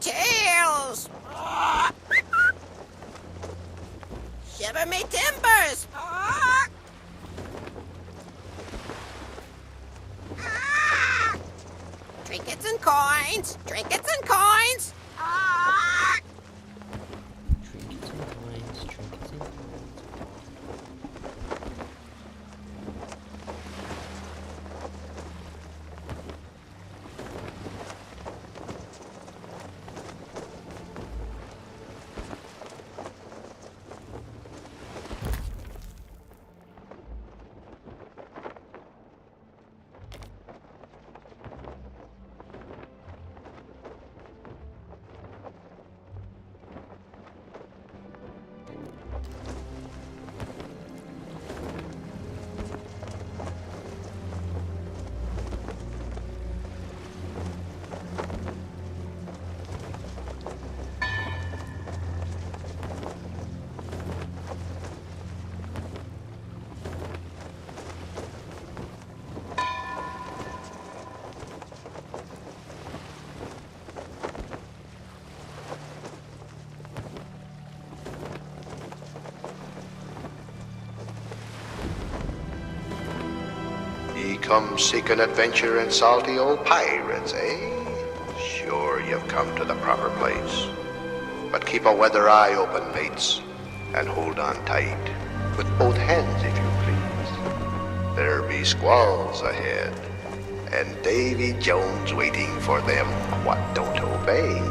tails! Shiver me timbers! Trinkets and coins! Trinkets and coins! Trinkets and coins, trinkets and coins. Ye come seeking adventure and salty old pirates, eh? Sure, you've come to the proper place. But keep a weather eye open, mates, and hold on tight, with both hands, if you please. There be squalls ahead, and Davy Jones waiting for them what don't obey.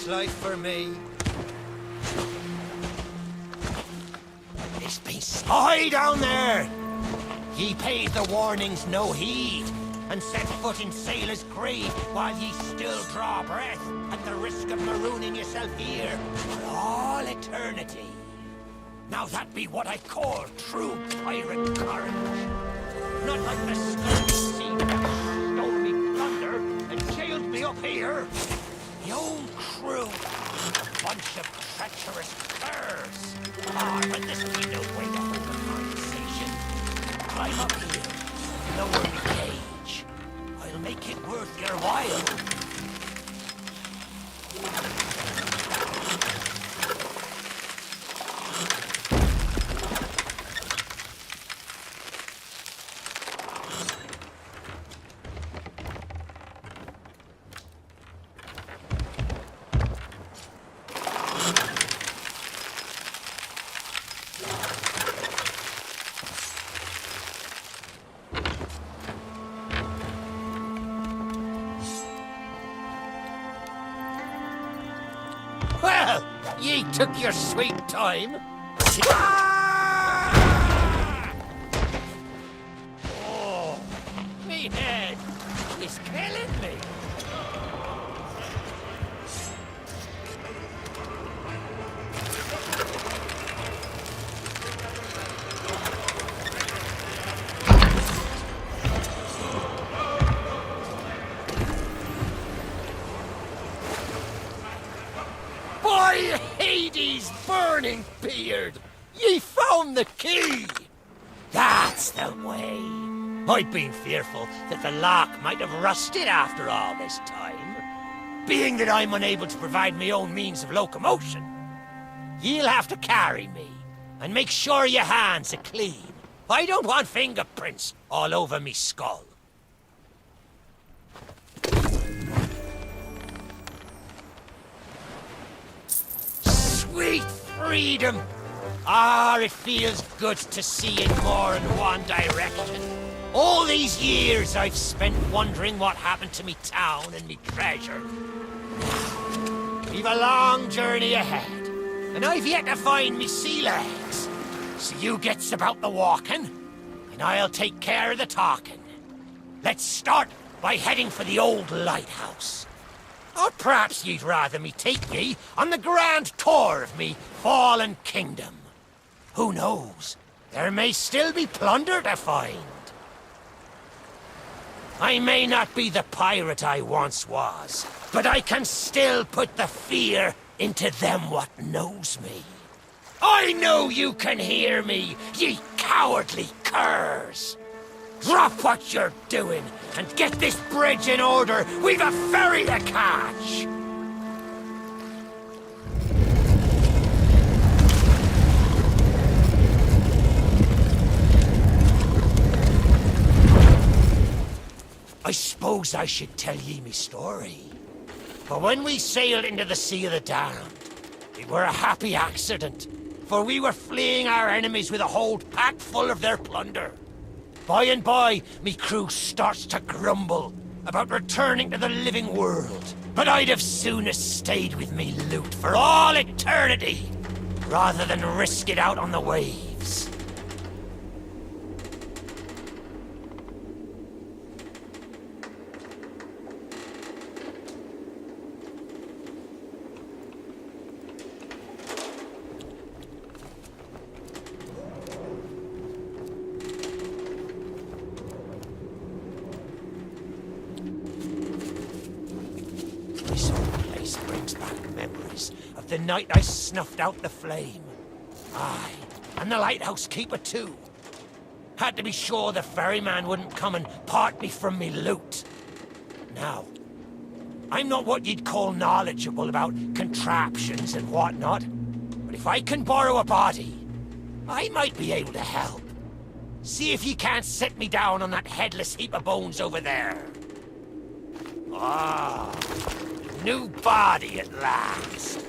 this life for me. This piece. Ahoy down there! Ye paid the warnings no heed, and set foot in sailor's grave while ye still draw breath, at the risk of marooning yourself here for all eternity. Now that be what I call true pirate courage. Not like the scurvy sea that stole me plunder and jailed me up here. My own crew, a bunch of treacherous curs. Ah, but this be no way to hold a conversation. Climb up here, lower me cage. I'll make it worth your while. Well, ye took your sweet time. Oh, me head is killing me. By Hades' burning beard! Ye found the key! That's the way. I'd been fearful that the lock might have rusted after all this time. Being that I'm unable to provide my own means of locomotion, ye'll have to carry me, and make sure your hands are clean. I don't want fingerprints all over me skull. Sweet freedom! Ah, it feels good to see in more than one direction. All these years I've spent wondering what happened to me town and me treasure. We've a long journey ahead, and I've yet to find me sea legs. So you gets about the walking, and I'll take care of the talking. Let's start by heading for the old lighthouse. Or perhaps you'd rather me take ye on the grand tour of me fallen kingdom. Who knows? There may still be plunder to find. I may not be the pirate I once was, but I can still put the fear into them what knows me. I know you can hear me, ye cowardly curs! Drop what you're doing and get this bridge in order. We've a ferry to catch. I suppose I should tell ye me story. For when we sailed into the Sea of the Damned, it were a happy accident, for we were fleeing our enemies with a hold packed full of their plunder. By and by, me crew starts to grumble about returning to the living world. But I'd have sooner stayed with me loot for all eternity, rather than risk it out on the waves. This old place brings back memories of the night I snuffed out the flame. Aye, and the lighthouse keeper too. Had to be sure the ferryman wouldn't come and part me from me loot. Now, I'm not what you'd call knowledgeable about contraptions and whatnot, but if I can borrow a body, I might be able to help. See if you can't set me down on that headless heap of bones over there. Ah, new body at last.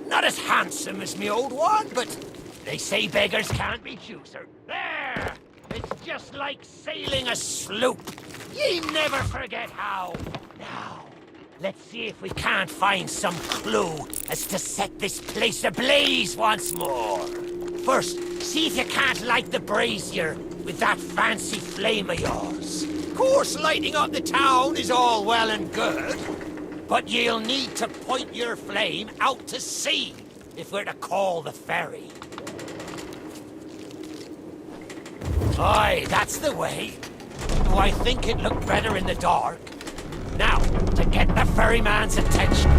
Not as handsome as me old one, but they say beggars can't be chooser. There! It's just like sailing a sloop. Ye never forget how. Now, Let's see if we can't find some clue as to set this place ablaze once more. First, see if you can't light the brazier with that fancy flame of yours. Of course, lighting up the town is all well and good, but you'll need to point your flame out to sea if we're to call the ferry. Aye, that's the way. Though I think it looked better in the dark. Now, to get the ferryman's attention.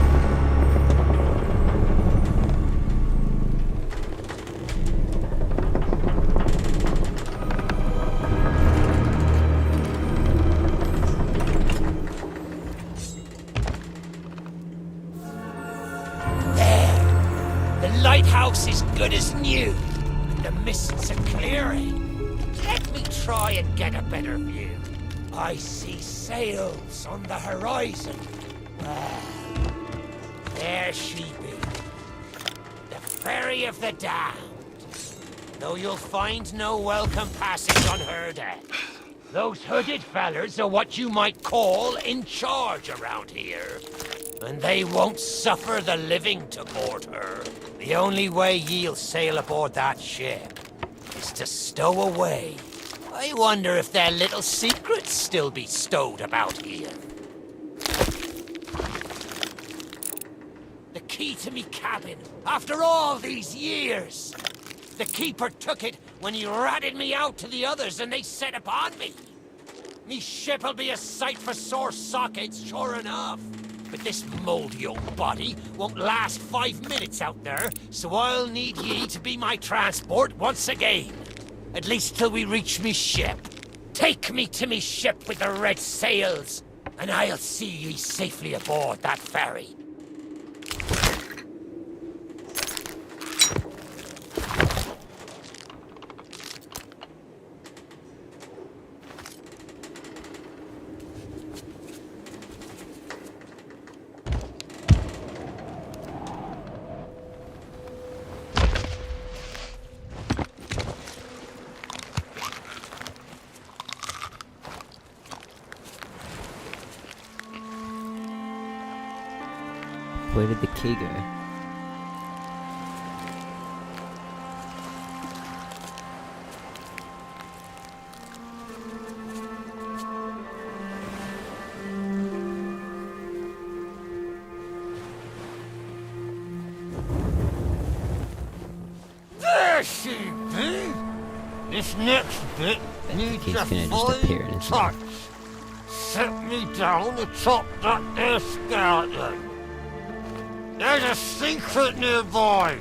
There. The lighthouse is good as new, and the mists are clearing. Let me try and get a better view. I see sails on the horizon. Well, there she be. The Ferry of the Damned. Though you'll find no welcome passage on her deck. Those hooded fellers are what you might call in charge around here. And they won't suffer the living to board her. The only way ye'll sail aboard that ship is to stow away. I wonder if their little secrets still be stowed about here. The key to me cabin, after all these years. The keeper took it when he ratted me out to the others and they set upon me. Me ship'll be a sight for sore sockets, sure enough. But this mouldy old body won't last 5 minutes out there, so I'll need ye to be my transport once again. At least till we reach me ship. Take me to me ship with the red sails, and I'll see ye safely aboard that ferry. Where did the key go? There she be! This next bit needs He's a gonna just fine appear in his touch. Set me down atop that there skeleton. There's a secret nearby.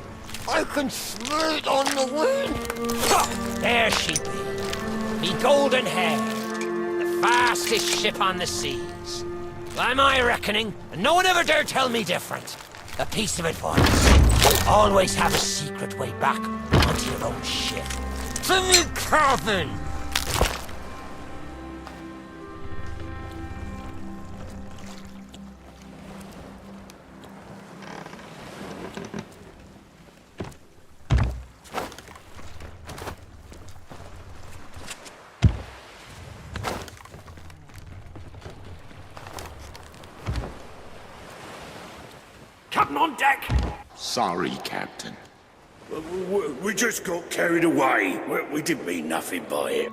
I can smell it on the wind. Ha! There she be. Me golden hair. The fastest ship on the seas. By my reckoning, and no one ever dare tell me different. A piece of advice. Always have a secret way back onto your own ship. To me cabin! Captain on deck! Sorry, Captain. We just got carried away. We didn't mean nothing by it.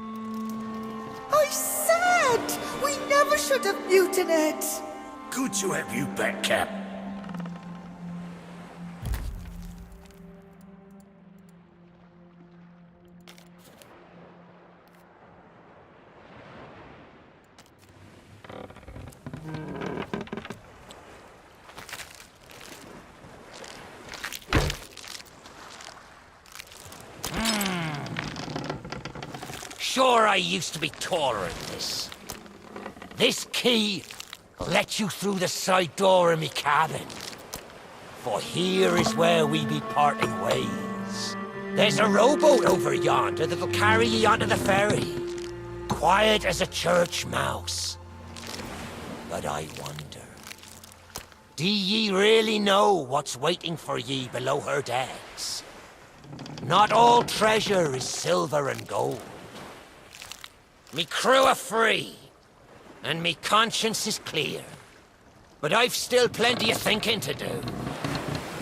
I said! We never should have mutinied! Good to have you back, Cap. Sure, I used to be taller than this. This key let you through the side door of me cabin. For here is where we be parting ways. There's a rowboat over yonder that'll carry ye onto the ferry. Quiet as a church mouse. But I wonder, do ye really know what's waiting for ye below her decks? Not all treasure is silver and gold. Me crew are free, and me conscience is clear. but I've still plenty of thinking to do.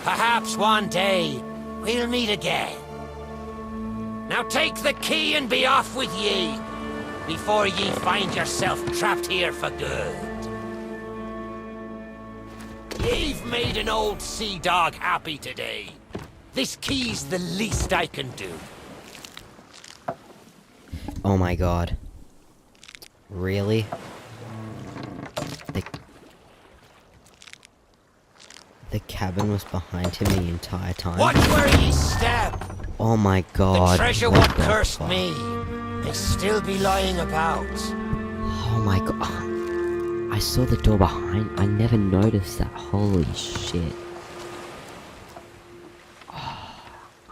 Perhaps one day we'll meet again. Now take the key and be off with ye, before ye find yourself trapped here for good. Ye've made an old sea dog happy today. This key's the least I can do. Oh my god. Really? The cabin was behind him the entire time? Watch where ye step! Oh my god. The treasure what what the cursed fuck? me may still be lying about. Oh my god. I saw the door behind. I never noticed that. Holy shit. Oh,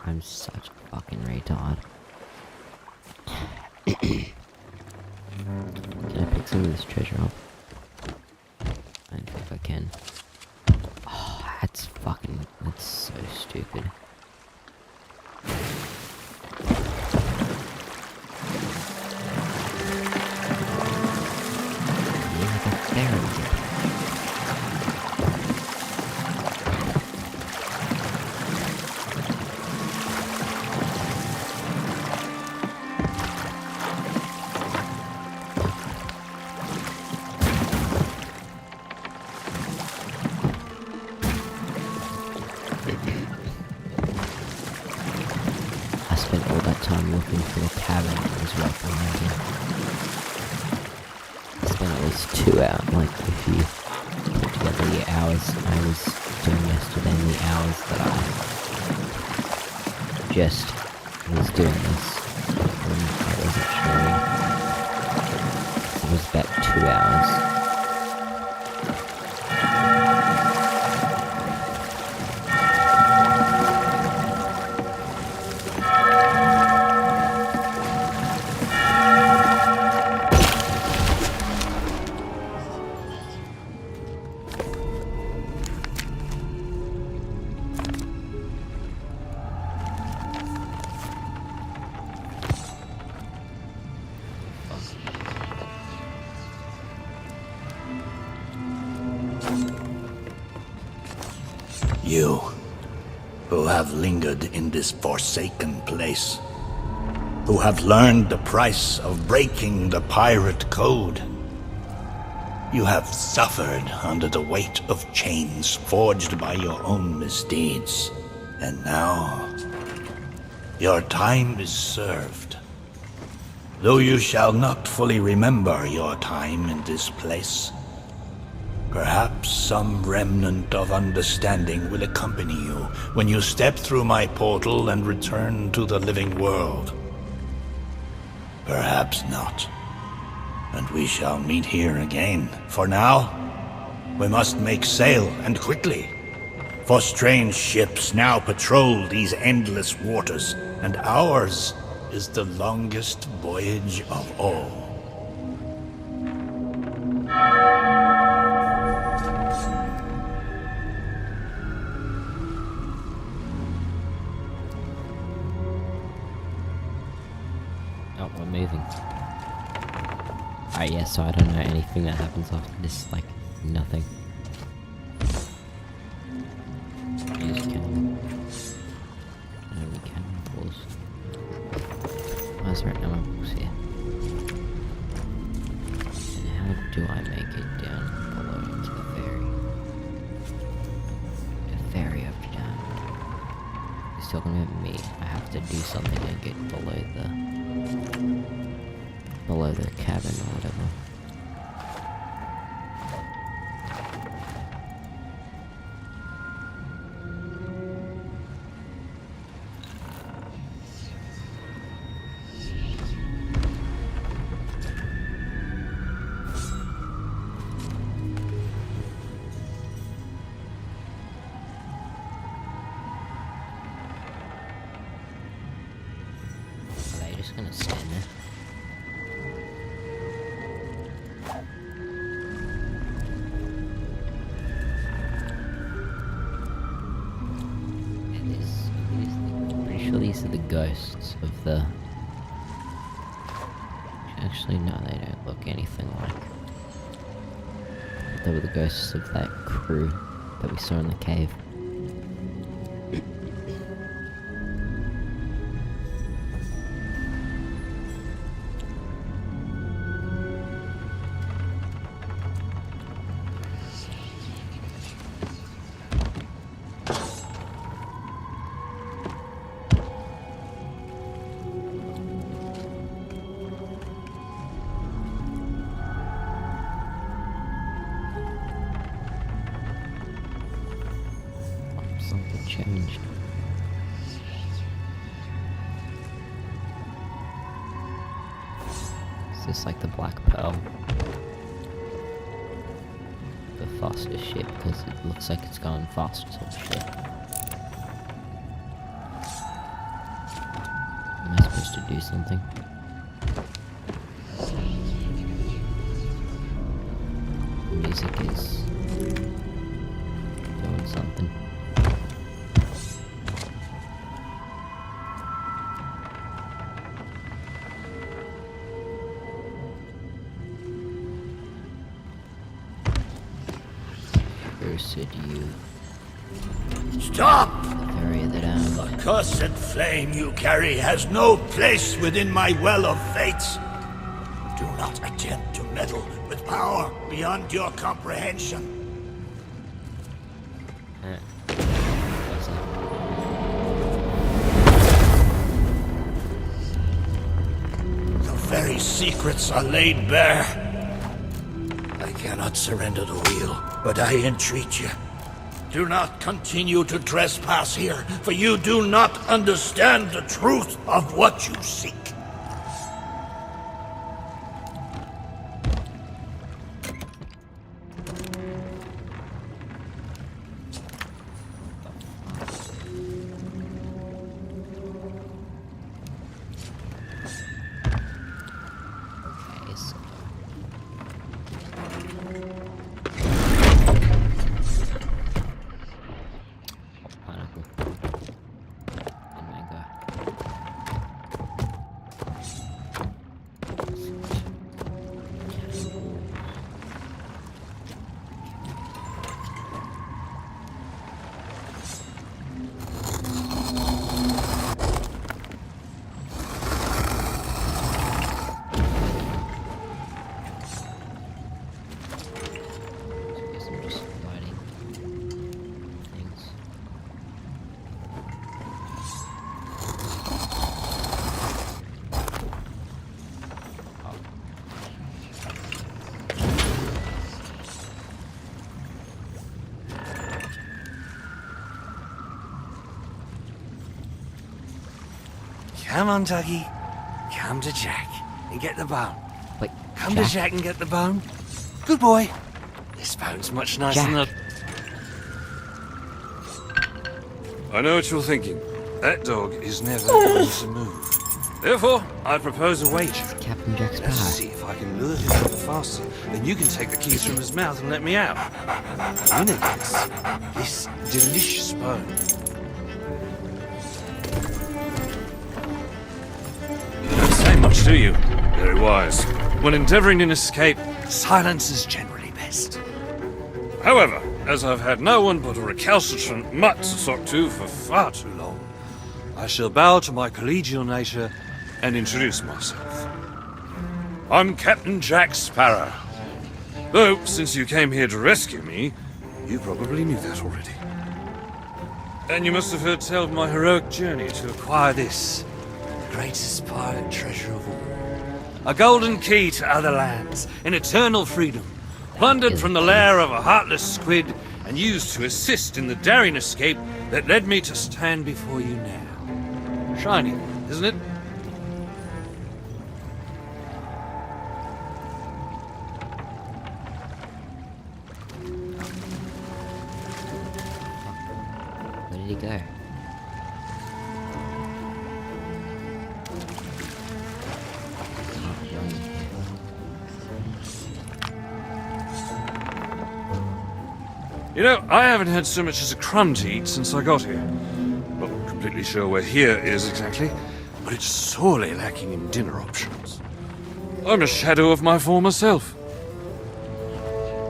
I'm such a fucking retard. Can I pick some of this treasure up? I don't think I can. Oh, that's so stupid. Yeah, the fairies. I spent all that time looking for the cabin that was right behind me. I spent at least 2 hours, like if you put together the hours I was doing yesterday and the hours that I just was doing this when I wasn't streaming. It was about 2 hours. You, who have lingered in this forsaken place, who have learned the price of breaking the pirate code. You have suffered under the weight of chains forged by your own misdeeds. And now, your time is served. Though you shall not fully remember your time in this place, perhaps some remnant of understanding will accompany you when you step through my portal and return to the living world. Perhaps not, and we shall meet here again. For now, we must make sail, and quickly. For strange ships now patrol these endless waters, and ours is the longest voyage of all. Oh, we're moving. Alright, yeah, so I don't know anything that happens after this, like, nothing. Use cannon. Only cannonballs. Why is there an ammo box here? And how do I make it down below to the ferry? The ferry over down. He's talking about me. I have to do something to get below the cabin or whatever. Are they just gonna stand there? These are the ghosts of the... Actually, no, they don't look anything like they were the ghosts of that crew that we saw in the cave. Something changed. Is this like the Black Pearl? The fastest ship, because it looks like it's going fast or some shit. Am I supposed to do something? The music is doing something. Cursed you. Stop! The very that The cursed flame you carry has no place within my well of fates. Do not attempt to meddle with power beyond your comprehension. The very secrets are laid bare. I cannot surrender the wheel, but I entreat you. Do not continue to trespass here, for you do not understand the truth of what you seek. Come on, Dougie. Come to Jack and get the bone. Wait, Come to Jack and get the bone. Good boy. This bone's much nicer than the... I know what you're thinking. That dog is never going to move. Therefore, I propose a wager. Captain Jack Sparrow. Let's see if I can lure him up faster. Then you can take the keys from his mouth and let me out. Winner gets this delicious bone. Don't say much, do you? Very wise. When endeavoring an escape, silence is generally best. However, as I've had no one but a recalcitrant mutt to talk to for far too long, I shall bow to my collegial nature and introduce myself. I'm Captain Jack Sparrow. Though, since you came here to rescue me, you probably knew that already. And you must have heard tell of my heroic journey to acquire this, the greatest pirate treasure of all. A golden key to other lands, an eternal freedom, plundered from the lair of a heartless squid and used to assist in the daring escape that led me to stand before you now. Shiny, isn't it? Where did he go? You know, I haven't had so much as a crumb to eat since I got here. Not completely sure where here is exactly, but it's sorely lacking in dinner options. I'm a shadow of my former self.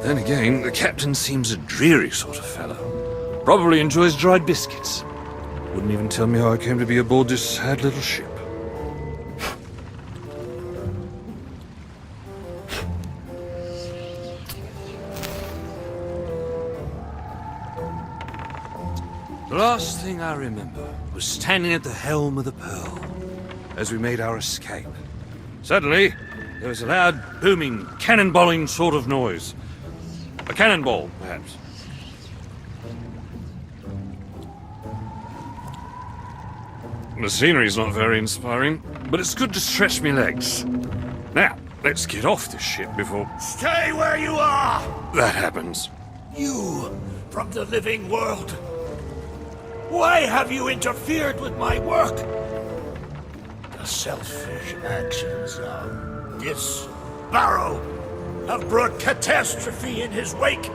Then again, the captain seems a dreary sort of fellow. Probably enjoys dried biscuits. Wouldn't even tell me how I came to be aboard this sad little ship. The last thing I remember was standing at the helm of the Pearl as we made our escape. Suddenly, there was a loud, booming, cannonballing sort of noise. A cannonball, perhaps. The scenery's not very inspiring, but it's good to stretch me legs. Now, let's get off this ship before Stay where you are! that happens. You, from the living world. Why have you interfered with my work? The selfish actions of this Barrow have brought catastrophe in his wake.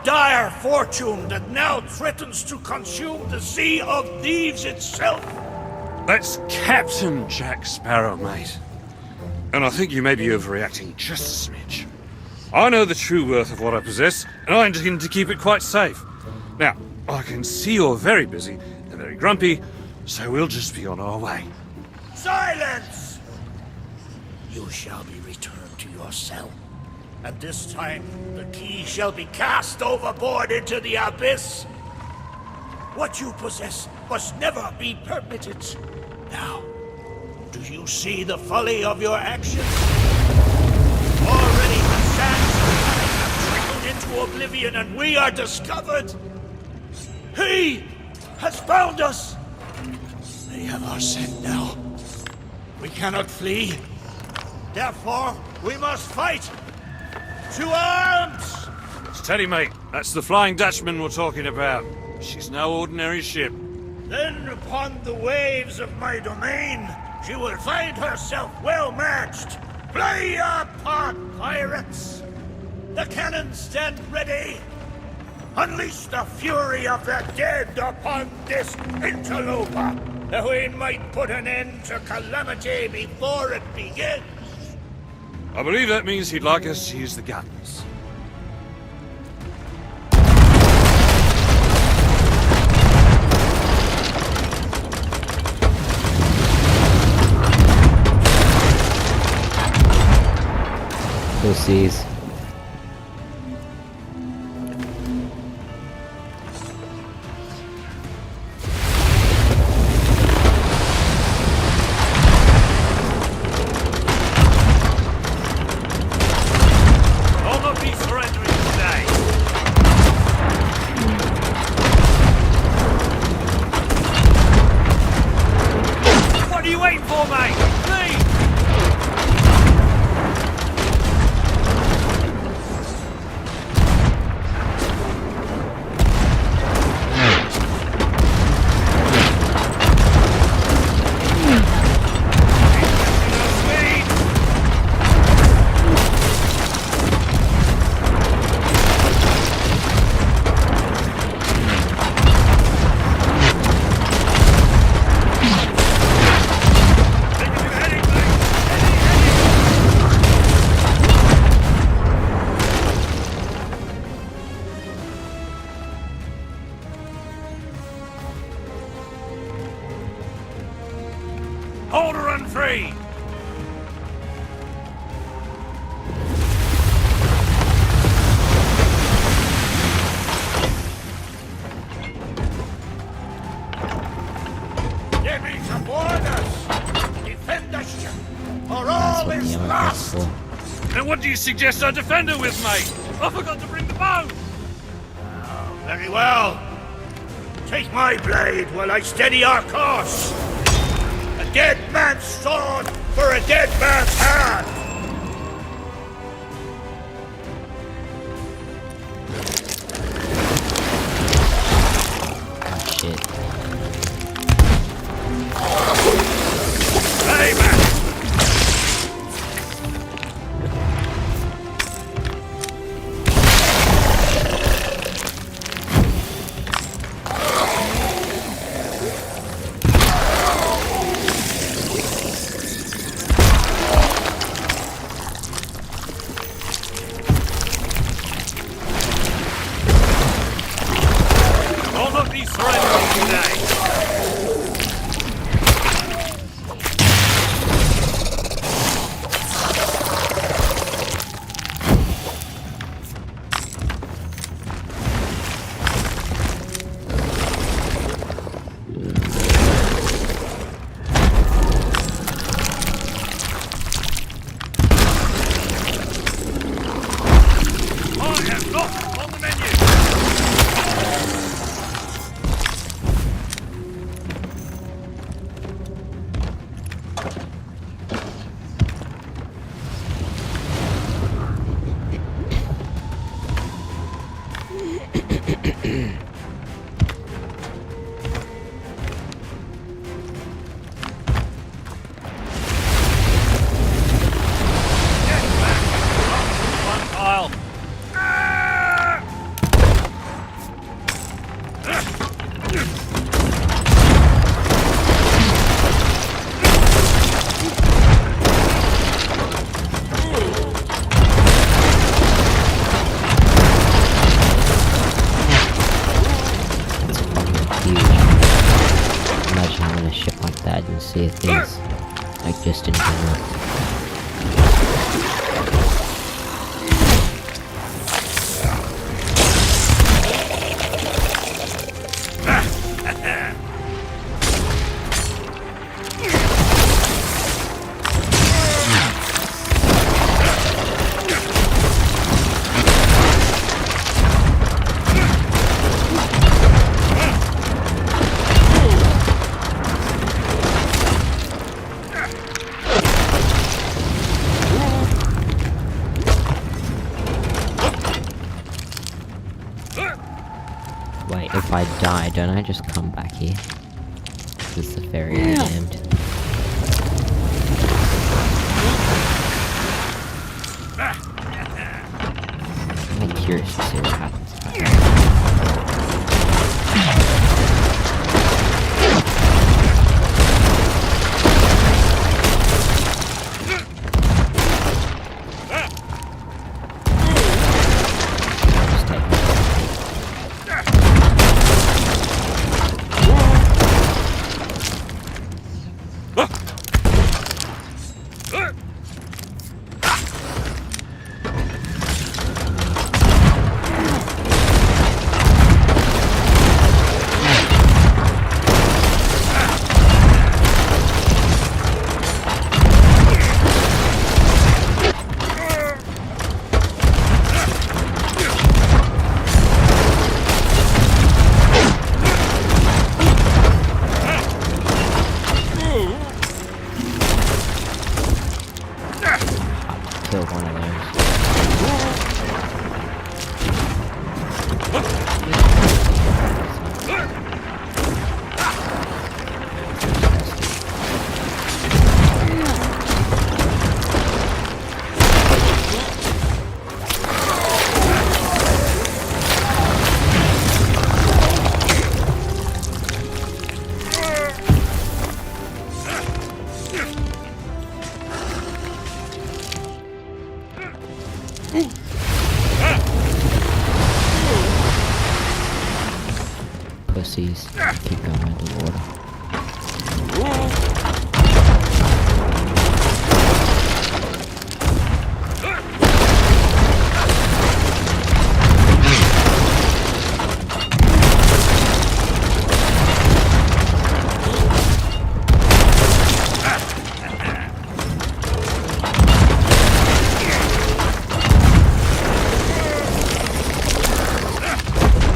Dire fortune that now threatens to consume the Sea of Thieves itself. That's Captain Jack Sparrow, mate. And I think you may be overreacting just a smidge. I know the true worth of what I possess, and I intend to keep it quite safe. Now, I can see you're very busy and very grumpy, so we'll just be on our way. Silence! You shall be returned to your cell. And this time, the key shall be cast overboard into the abyss. What you possess must never be permitted. Now, do you see the folly of your actions? Already the sands of time have trickled into oblivion and we are discovered. He has found us. They have our scent now. We cannot flee. Therefore, we must fight. To arms! Steady, mate. That's the Flying Dutchman we're talking about. She's no ordinary ship. Then upon the waves of my domain, she will find herself well matched. Play your part, pirates! The cannons stand ready. Unleash the fury of the dead upon this interloper, that we might put an end to calamity before it begins. I believe that means he'd like us to use the guns. Pussies. I'll not be surrendering today. What are you waiting for, mate? Leave! Hold her and free! Enemies aboard us! Defend the ship, or all is Yeah, lost! cool. And what do you suggest I defend her with, mate? I forgot to bring the bow! Very well. Take my blade while I steady our course. A dead man's sword for a dead man's hand. Shit. Hey, man! is. Like, just in general. Wait, if I die, don't I just come back here? Is the ferry damned? I'm curious to see what happens if I die. Just take it. Kill one of those. Pussies. Keep going underwater.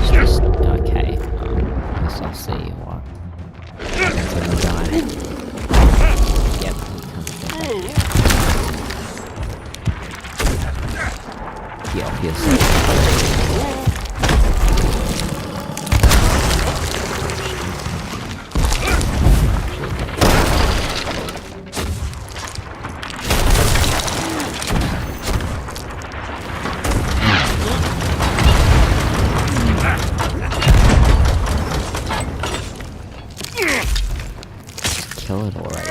It's just okay. I guess I'll see what. When we die. Yep, he comes back. Yeah, obviously. Kill it already.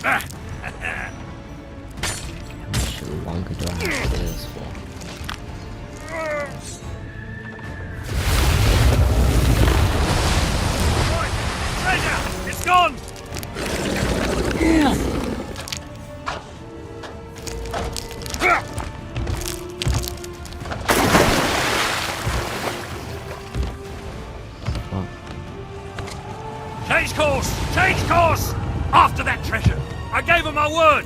How much longer do I have to do this for? Treasure! It's gone! What? Change course! Change course! After that treasure! I gave her my word!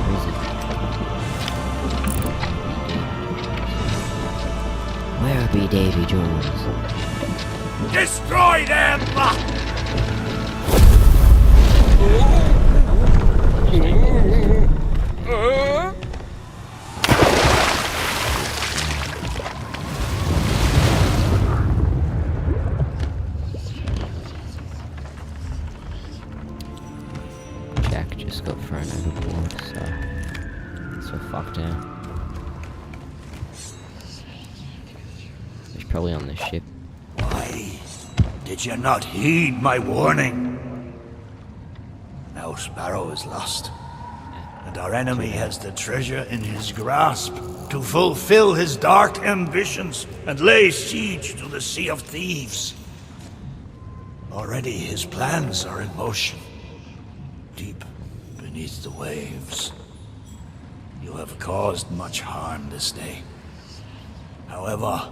Where is it? be Davy Jones. Destroy them! Jack just got thrown overboard, so we're fucked now. He's probably on the ship. Why did you not heed my warning? Now Sparrow is lost, and our enemy has the treasure in his grasp to fulfill his dark ambitions and lay siege to the Sea of Thieves. Already his plans are in motion, deep beneath the waves. You have caused much harm this day. However,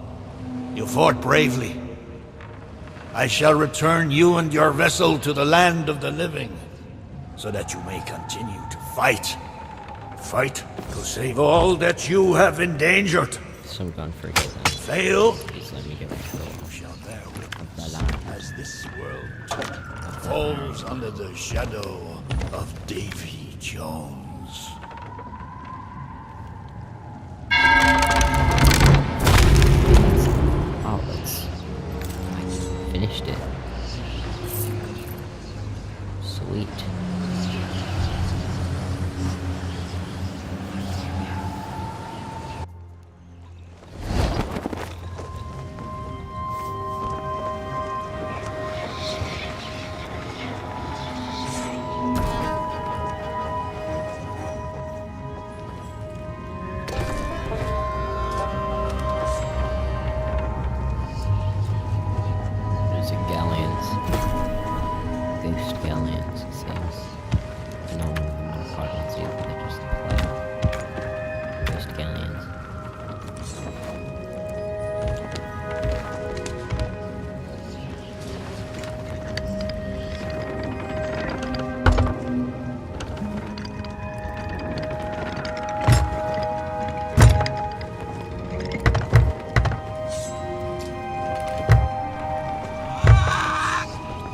you fought bravely. I shall return you and your vessel to the land of the living, so that you may continue to fight. Fight to save all that you have endangered. So I'm going for a kill then. Fail, Please let me get back to the you shall bear witness Voila. as this world falls under the shadow of Davy Jones. Oh, that's... I finished it. Sweet. Those are galleons. Ghost galleons, it seems. No one of them are pilots either, they're just ghost galleons.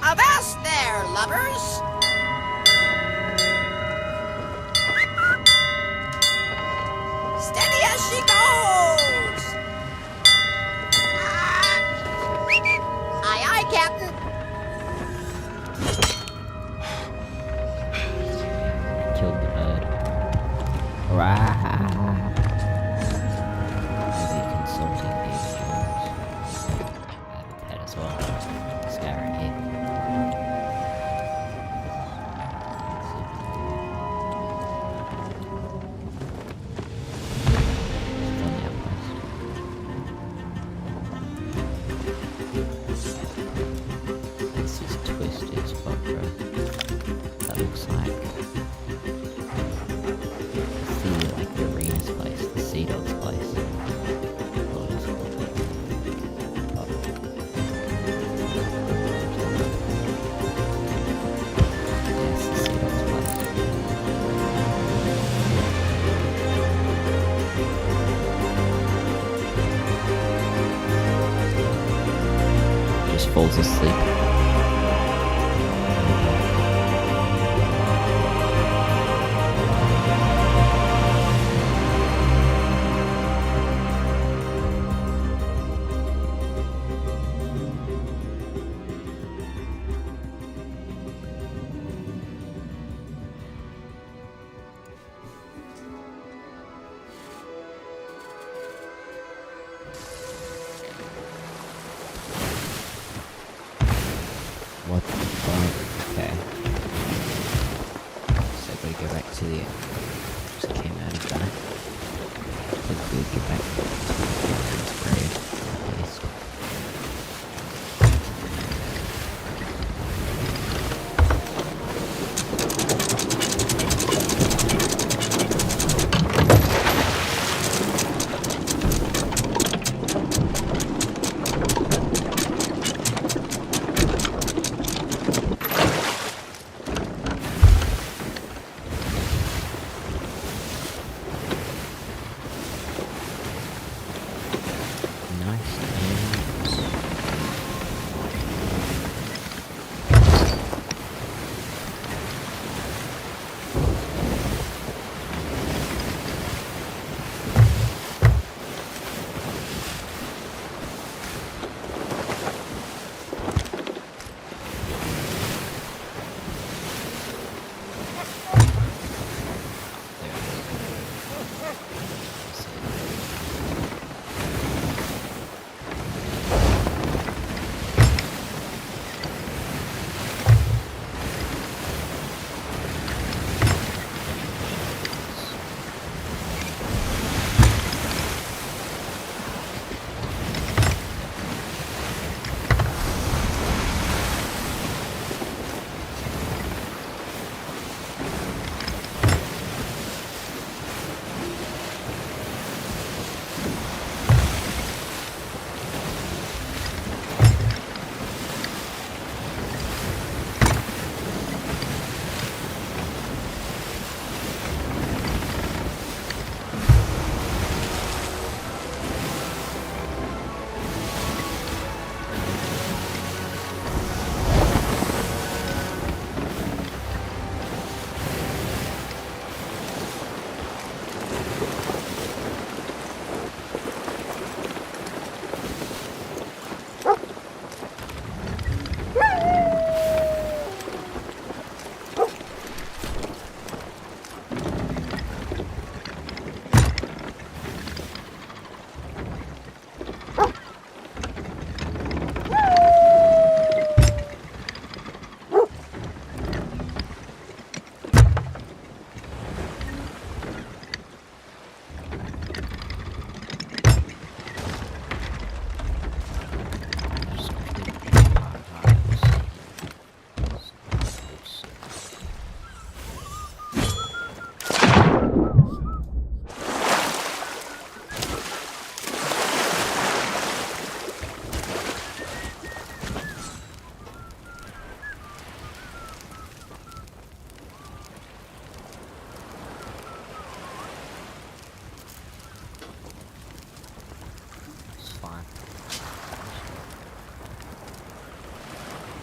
Avast there, lovers! Steady as she goes! Aye, aye, Captain. Killed the bird. Hurrah! Maybe consulting Davy Jones. That as well. Scarab here. This is twisted spot, bro. That looks like the arena's place, the Sea Dog's place. What is it called? Oh. Yes, the Sea Dog's place. Just falls asleep. What the fuck? Okay. So I gotta go back to the... Just came out of that. Hopefully get back to the grave, at least.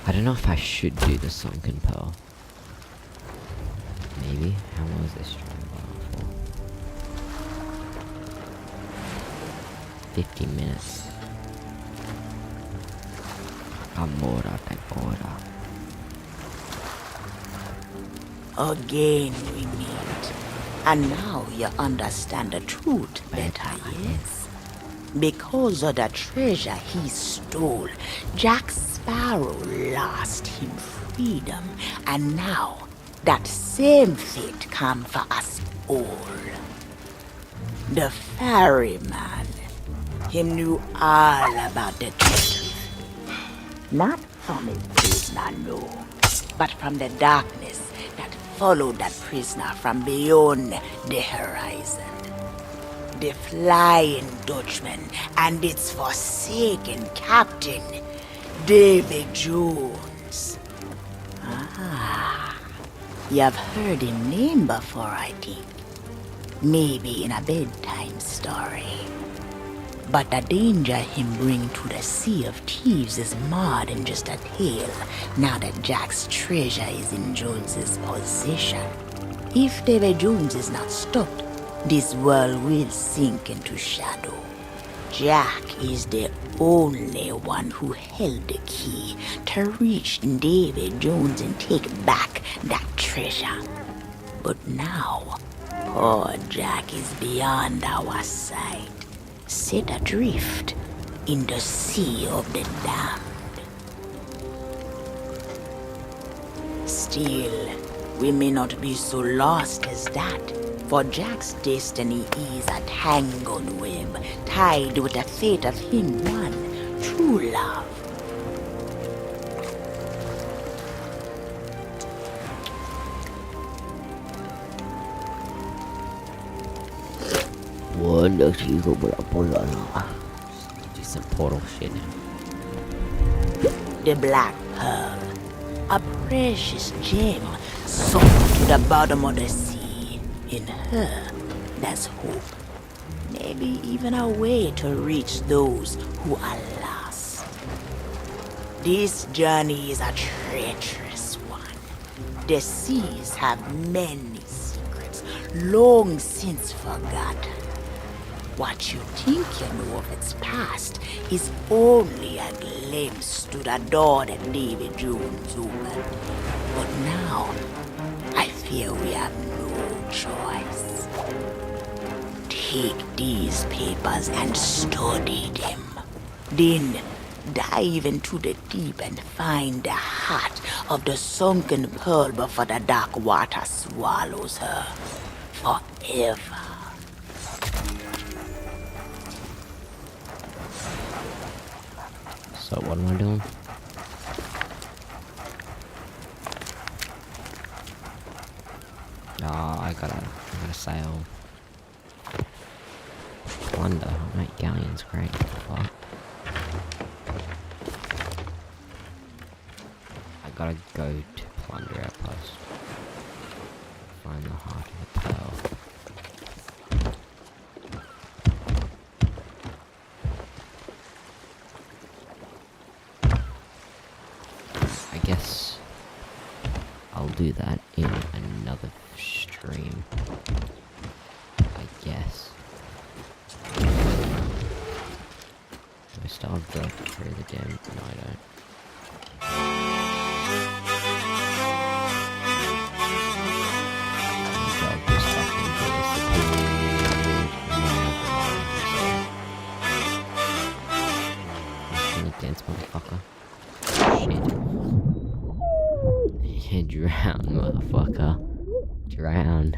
I don't know if I should do the sunken pearl. Maybe. How long is this stream for? 50 minutes. Amora tempora. Again we meet. And now you understand the truth better, yes? Because of the treasure he stole, Jack Sparrow lost him freedom. And now, that same fate come for us all. The ferryman, him knew all about the truth. Not from his prisoner, no, but from the darkness that followed that prisoner from beyond the horizon. The Flying Dutchman and its forsaken captain, David Jones. Ah, you've heard him name before, I think. Maybe in a bedtime story. But the danger him bring to the Sea of Thieves is more than just a tale, now that Jack's treasure is in Jones's possession. If David Jones is not stopped, this world will sink into shadow. Jack is the only one who held the key to reach David Jones and take back that treasure. But now, poor Jack is beyond our sight, set adrift in the sea of the damned. Still, we may not be so lost as that, for Jack's destiny is a tangled web, tied with the fate of him one true love. Do some portal shit now. The Black Pearl, a precious gem sunk to the bottom of the sea. In her, there's hope. Maybe even a way to reach those who are lost. This journey is a treacherous one. The seas have many secrets, long since forgotten. What you think you know of its past is only a glimpse to the door that David Jones opened. But now, I fear we have no choice. Take these papers and study them. Then dive into the deep and find the heart of the sunken pearl before the dark water swallows her forever. So what am I doing? I gotta sail. Plunder, mate, galleon's great. Fuck. I gotta go to plunder outpost. Find the heart of the pearl. I guess I'll do that in another stream. I guess. Do I still have to through the gym? No, I don't. Dog just fucking disappeared. I'm gonna dance, motherfucker. Shit. Drown, motherfucker. Drown.